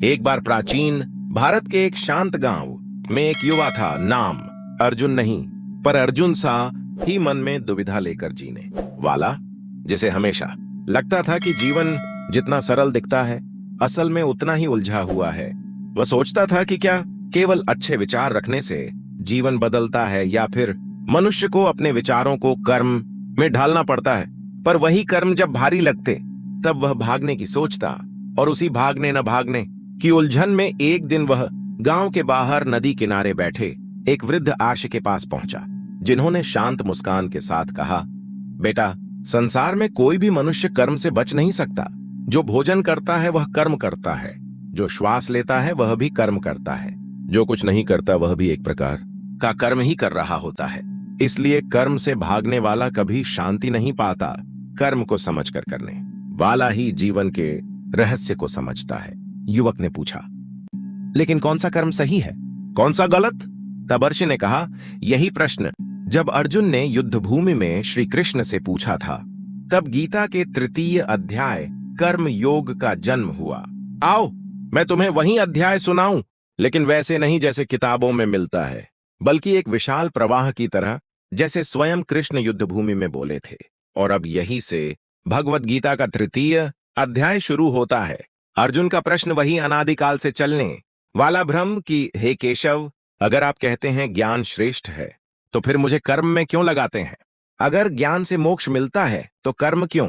एक बार प्राचीन भारत के एक शांत गांव में एक युवा था, नाम अर्जुन नहीं पर अर्जुन सा ही मन में दुविधा लेकर जीने वाला, जिसे हमेशा लगता था कि जीवन जितना सरल दिखता है असल में उतना ही उलझा हुआ है। वह सोचता था कि क्या केवल अच्छे विचार रखने से जीवन बदलता है या फिर मनुष्य को अपने विचारों को कर्म में ढालना पड़ता है। पर वही कर्म जब भारी लगते तब वह भागने की सोचता और उसी भागने न भागने की उलझन में एक दिन वह गांव के बाहर नदी किनारे बैठे एक वृद्ध आशिक के पास पहुंचा, जिन्होंने शांत मुस्कान के साथ कहा, बेटा, संसार में कोई भी मनुष्य कर्म से बच नहीं सकता। जो भोजन करता है वह कर्म करता है, जो श्वास लेता है वह भी कर्म करता है, जो कुछ नहीं करता वह भी एक प्रकार का कर्म ही कर रहा होता है। इसलिए कर्म से भागने वाला कभी शांति नहीं पाता। कर्म को समझकर करने वाला ही जीवन के रहस्य को समझता है। युवक ने पूछा, लेकिन कौन सा कर्म सही है, कौन सा गलत? तब ऋषि ने कहा, यही प्रश्न जब अर्जुन ने युद्ध भूमि में श्री कृष्ण से पूछा था, तब गीता के 3 अध्याय कर्म योग का जन्म हुआ। आओ मैं तुम्हें वही अध्याय सुनाऊं, लेकिन वैसे नहीं जैसे किताबों में मिलता है, बल्कि एक विशाल प्रवाह की तरह, जैसे स्वयं कृष्ण युद्ध भूमि में बोले थे। और अब यही से भगवत गीता का 3 अध्याय शुरू होता है। अर्जुन का प्रश्न वही अनादिकाल से चलने वाला भ्रम कि हे केशव, अगर आप कहते हैं ज्ञान श्रेष्ठ है तो फिर मुझे कर्म में क्यों लगाते हैं? अगर ज्ञान से मोक्ष मिलता है तो कर्म क्यों?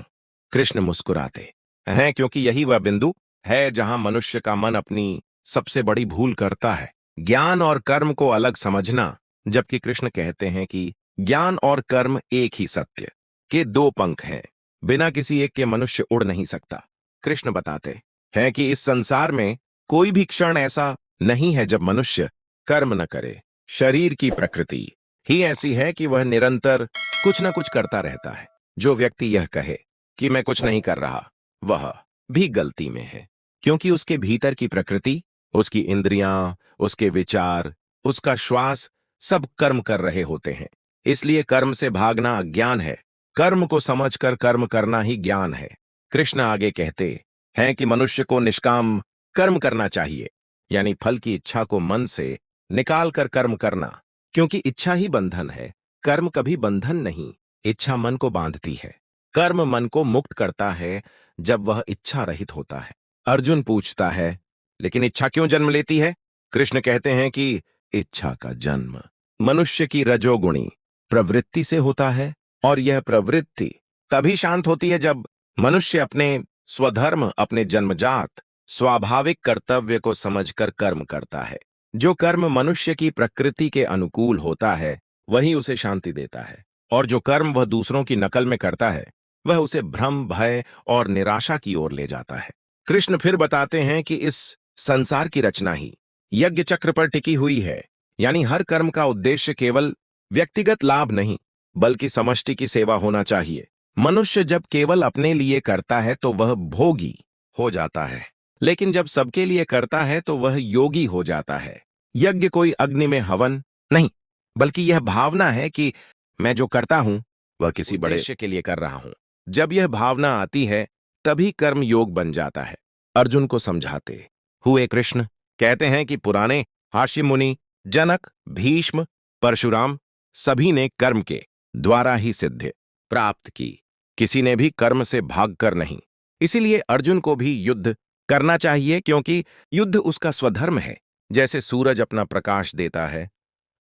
कृष्ण मुस्कुराते हैं, क्योंकि यही वह बिंदु है जहां मनुष्य का मन अपनी सबसे बड़ी भूल करता है, ज्ञान और कर्म को अलग समझना। जबकि कृष्ण कहते हैं कि ज्ञान और कर्म एक ही सत्य के 2 पंख हैं, बिना किसी एक के मनुष्य उड़ नहीं सकता। कृष्ण बताते हैं कि इस संसार में कोई भी क्षण ऐसा नहीं है जब मनुष्य कर्म न करे। शरीर की प्रकृति ही ऐसी है कि वह निरंतर कुछ न कुछ करता रहता है। जो व्यक्ति यह कहे कि मैं कुछ नहीं कर रहा, वह भी गलती में है, क्योंकि उसके भीतर की प्रकृति, उसकी इंद्रियां, उसके विचार, उसका श्वास सब कर्म कर रहे होते हैं। इसलिए कर्म से भागना अज्ञान है, कर्म को समझकर कर्म करना ही ज्ञान है। कृष्ण आगे कहते हैं कि मनुष्य को निष्काम कर्म करना चाहिए, यानी फल की इच्छा को मन से निकाल कर कर्म करना, क्योंकि इच्छा ही बंधन है, कर्म कभी बंधन नहीं। इच्छा मन को बांधती है, कर्म मन को मुक्त करता है जब वह इच्छा रहित होता है। अर्जुन पूछता है, लेकिन इच्छा क्यों जन्म लेती है? कृष्ण कहते हैं कि इच्छा का जन्म मनुष्य की रजोगुणी प्रवृत्ति से होता है, और यह प्रवृत्ति तभी शांत होती है जब मनुष्य अपने स्वधर्म, अपने जन्मजात स्वाभाविक कर्तव्य को समझकर कर्म करता है। जो कर्म मनुष्य की प्रकृति के अनुकूल होता है वही उसे शांति देता है, और जो कर्म वह दूसरों की नकल में करता है वह उसे भ्रम, भय और निराशा की ओर ले जाता है। कृष्ण फिर बताते हैं कि इस संसार की रचना ही यज्ञ चक्र पर टिकी हुई है, यानी हर कर्म का उद्देश्य केवल व्यक्तिगत लाभ नहीं बल्कि समष्टि की सेवा होना चाहिए। मनुष्य जब केवल अपने लिए करता है तो वह भोगी हो जाता है, लेकिन जब सबके लिए करता है तो वह योगी हो जाता है। यज्ञ कोई अग्नि में हवन नहीं, बल्कि यह भावना है कि मैं जो करता हूं वह किसी बड़े उद्देश्य के लिए कर रहा हूं। जब यह भावना आती है तभी कर्म योग बन जाता है। अर्जुन को समझाते हुए कृष्ण कहते हैं कि पुराने हास्य मुनि, जनक, भीष्म, परशुराम सभी ने कर्म के द्वारा ही सिद्धि प्राप्त की, किसी ने भी कर्म से भागकर नहीं। इसीलिए अर्जुन को भी युद्ध करना चाहिए, क्योंकि युद्ध उसका स्वधर्म है। जैसे सूरज अपना प्रकाश देता है,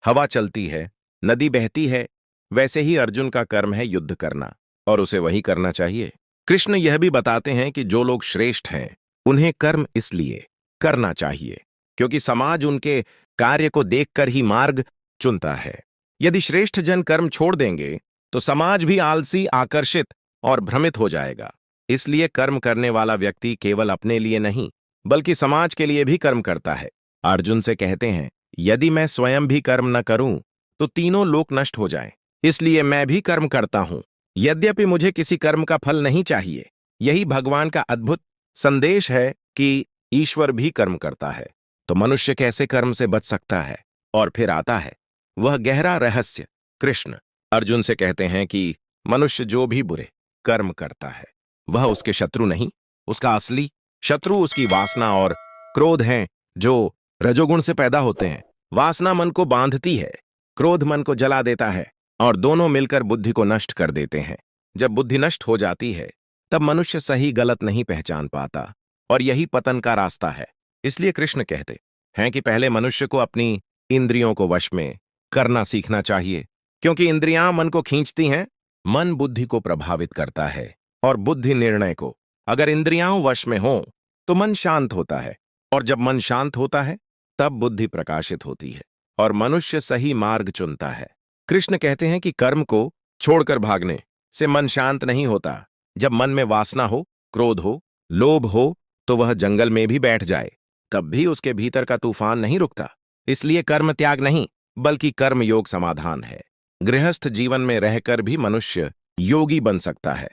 हवा चलती है, नदी बहती है, वैसे ही अर्जुन का कर्म है युद्ध करना, और उसे वही करना चाहिए। कृष्ण यह भी बताते हैं कि जो लोग श्रेष्ठ हैं उन्हें कर्म इसलिए करना चाहिए क्योंकि समाज उनके कार्य को देखकर ही मार्ग चुनता है। यदि श्रेष्ठ जन कर्म छोड़ देंगे तो समाज भी आलसी, आकर्षित और भ्रमित हो जाएगा। इसलिए कर्म करने वाला व्यक्ति केवल अपने लिए नहीं बल्कि समाज के लिए भी कर्म करता है। अर्जुन से कहते हैं, यदि मैं स्वयं भी कर्म न करूं तो तीनों लोक नष्ट हो जाएं। इसलिए मैं भी कर्म करता हूं, यद्यपि मुझे किसी कर्म का फल नहीं चाहिए। यही भगवान का अद्भुत संदेश है कि ईश्वर भी कर्म करता है, तो मनुष्य कैसे कर्म से बच सकता है? और फिर आता है वह गहरा रहस्य। कृष्ण अर्जुन से कहते हैं कि मनुष्य जो भी बुरे कर्म करता है वह उसके शत्रु नहीं, उसका असली शत्रु उसकी वासना और क्रोध हैं जो रजोगुण से पैदा होते हैं। वासना मन को बांधती है, क्रोध मन को जला देता है और दोनों मिलकर बुद्धि को नष्ट कर देते हैं। जब बुद्धि नष्ट हो जाती है तब मनुष्य सही गलत नहीं पहचान पाता और यही पतन का रास्ता है। इसलिए कृष्ण कहते हैं कि पहले मनुष्य को अपनी इंद्रियों को वश में करना सीखना चाहिए, क्योंकि इंद्रियां मन को खींचती हैं, मन बुद्धि को प्रभावित करता है और बुद्धि निर्णय को। अगर इंद्रियां वश में हो तो मन शांत होता है और जब मन शांत होता है तब बुद्धि प्रकाशित होती है और मनुष्य सही मार्ग चुनता है। कृष्ण कहते हैं कि कर्म को छोड़कर भागने से मन शांत नहीं होता। जब मन में वासना हो, क्रोध हो, लोभ हो तो वह जंगल में भी बैठ जाए तब भी उसके भीतर का तूफान नहीं रुकता। इसलिए कर्म त्याग नहीं बल्कि कर्म योग समाधान है। गृहस्थ जीवन में रहकर भी मनुष्य योगी बन सकता है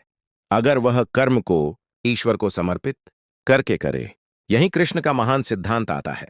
अगर वह कर्म को ईश्वर को समर्पित करके करे। यही कृष्ण का महान सिद्धांत आता है,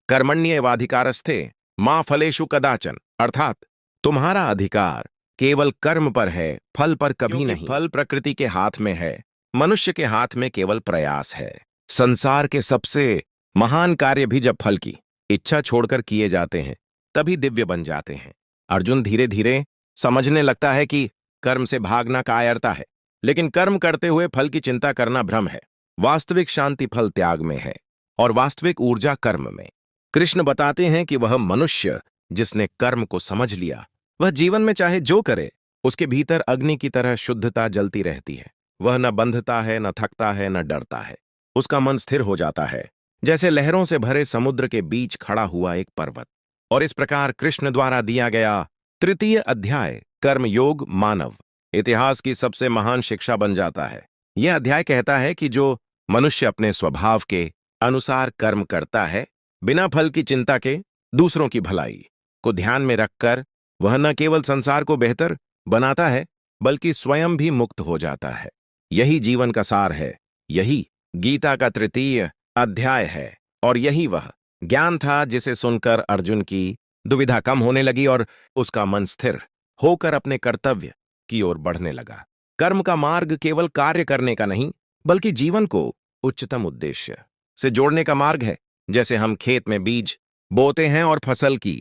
कर्मण्येवाधिकारस्थे मा फलेषु कदाचन, अर्थात तुम्हारा अधिकार केवल कर्म पर है, फल पर कभी नहीं। फल प्रकृति के हाथ में है, मनुष्य के हाथ में केवल प्रयास है। संसार के सबसे महान कार्य भी जब फल की इच्छा छोड़कर किए जाते हैं तभी दिव्य बन जाते हैं। अर्जुन धीरे धीरे समझने लगता है कि कर्म से भागना कायरता है, लेकिन कर्म करते हुए फल की चिंता करना भ्रम है। वास्तविक शांति फल त्याग में है और वास्तविक ऊर्जा कर्म में। कृष्ण बताते हैं कि वह मनुष्य जिसने कर्म को समझ लिया वह जीवन में चाहे जो करे उसके भीतर अग्नि की तरह शुद्धता जलती रहती है। वह न बंधता है, न थकता है, न डरता है। उसका मन स्थिर हो जाता है जैसे लहरों से भरे समुद्र के बीच खड़ा हुआ एक पर्वत। और इस प्रकार कृष्ण द्वारा दिया गया तृतीय अध्याय कर्म योग मानव इतिहास की सबसे महान शिक्षा बन जाता है। यह अध्याय कहता है कि जो मनुष्य अपने स्वभाव के अनुसार कर्म करता है, बिना फल की चिंता के, दूसरों की भलाई को ध्यान में रखकर, वह न केवल संसार को बेहतर बनाता है बल्कि स्वयं भी मुक्त हो जाता है। यही जीवन का सार है, यही गीता का तृतीय अध्याय है और यही वह ज्ञान था जिसे सुनकर अर्जुन की दुविधा कम होने लगी और उसका मन स्थिर होकर अपने कर्तव्य की ओर बढ़ने लगा। कर्म का मार्ग केवल कार्य करने का नहीं बल्कि जीवन को उच्चतम उद्देश्य से जोड़ने का मार्ग है। जैसे हम खेत में बीज बोते हैं और फसल की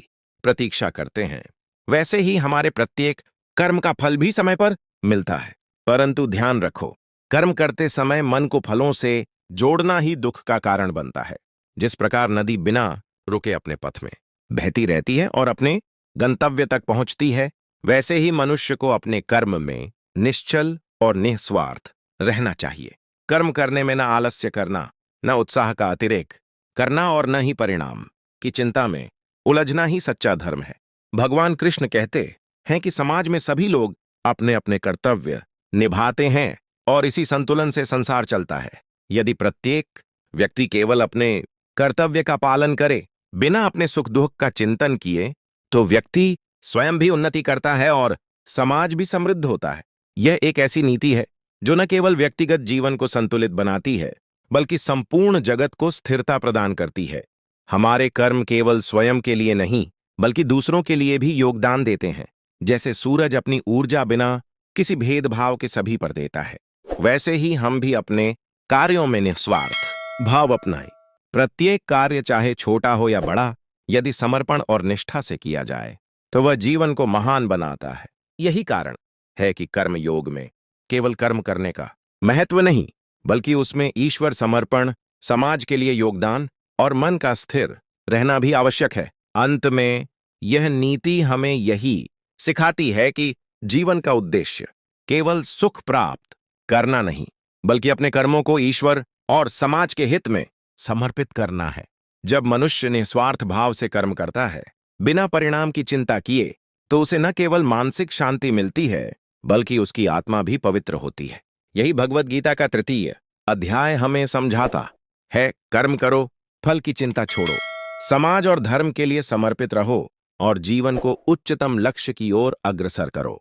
प्रतीक्षा करते हैं, वैसे ही हमारे प्रत्येक कर्म का फल भी समय पर मिलता है। परंतु ध्यान रखो, कर्म करते समय मन को फलों से जोड़ना ही दुख का कारण बनता है। जिस प्रकार नदी बिना रुके अपने पथ में बहती रहती है और अपने गंतव्य तक पहुंचती है, वैसे ही मनुष्य को अपने कर्म में निश्चल और निस्वार्थ रहना चाहिए। कर्म करने में न आलस्य करना, न उत्साह का अतिरेक करना और न ही परिणाम की चिंता में उलझना ही सच्चा धर्म है। भगवान कृष्ण कहते हैं कि समाज में सभी लोग अपने अपने कर्तव्य निभाते हैं और इसी संतुलन से संसार चलता है। यदि प्रत्येक व्यक्ति केवल अपने कर्तव्य का पालन करे बिना अपने सुख दुख का चिंतन किए, तो व्यक्ति स्वयं भी उन्नति करता है और समाज भी समृद्ध होता है। यह एक ऐसी नीति है जो न केवल व्यक्तिगत जीवन को संतुलित बनाती है बल्कि संपूर्ण जगत को स्थिरता प्रदान करती है। हमारे कर्म केवल स्वयं के लिए नहीं बल्कि दूसरों के लिए भी योगदान देते हैं। जैसे सूरज अपनी ऊर्जा बिना किसी भेदभाव के सभी पर देता है, वैसे ही हम भी अपने कार्यों में निस्वार्थ भाव अपनाएं। प्रत्येक कार्य चाहे छोटा हो या बड़ा, यदि समर्पण और निष्ठा से किया जाए तो वह जीवन को महान बनाता है। यही कारण है कि कर्म योग में केवल कर्म करने का महत्व नहीं बल्कि उसमें ईश्वर समर्पण, समाज के लिए योगदान और मन का स्थिर रहना भी आवश्यक है। अंत में यह नीति हमें यही सिखाती है कि जीवन का उद्देश्य केवल सुख प्राप्त करना नहीं बल्कि अपने कर्मों को ईश्वर और समाज के हित में समर्पित करना है। जब मनुष्य निस्वार्थ भाव से कर्म करता है बिना परिणाम की चिंता किए, तो उसे न केवल मानसिक शांति मिलती है बल्कि उसकी आत्मा भी पवित्र होती है। यही भगवद गीता का तृतीय अध्याय हमें समझाता है, कर्म करो, फल की चिंता छोड़ो, समाज और धर्म के लिए समर्पित रहो और जीवन को उच्चतम लक्ष्य की ओर अग्रसर करो।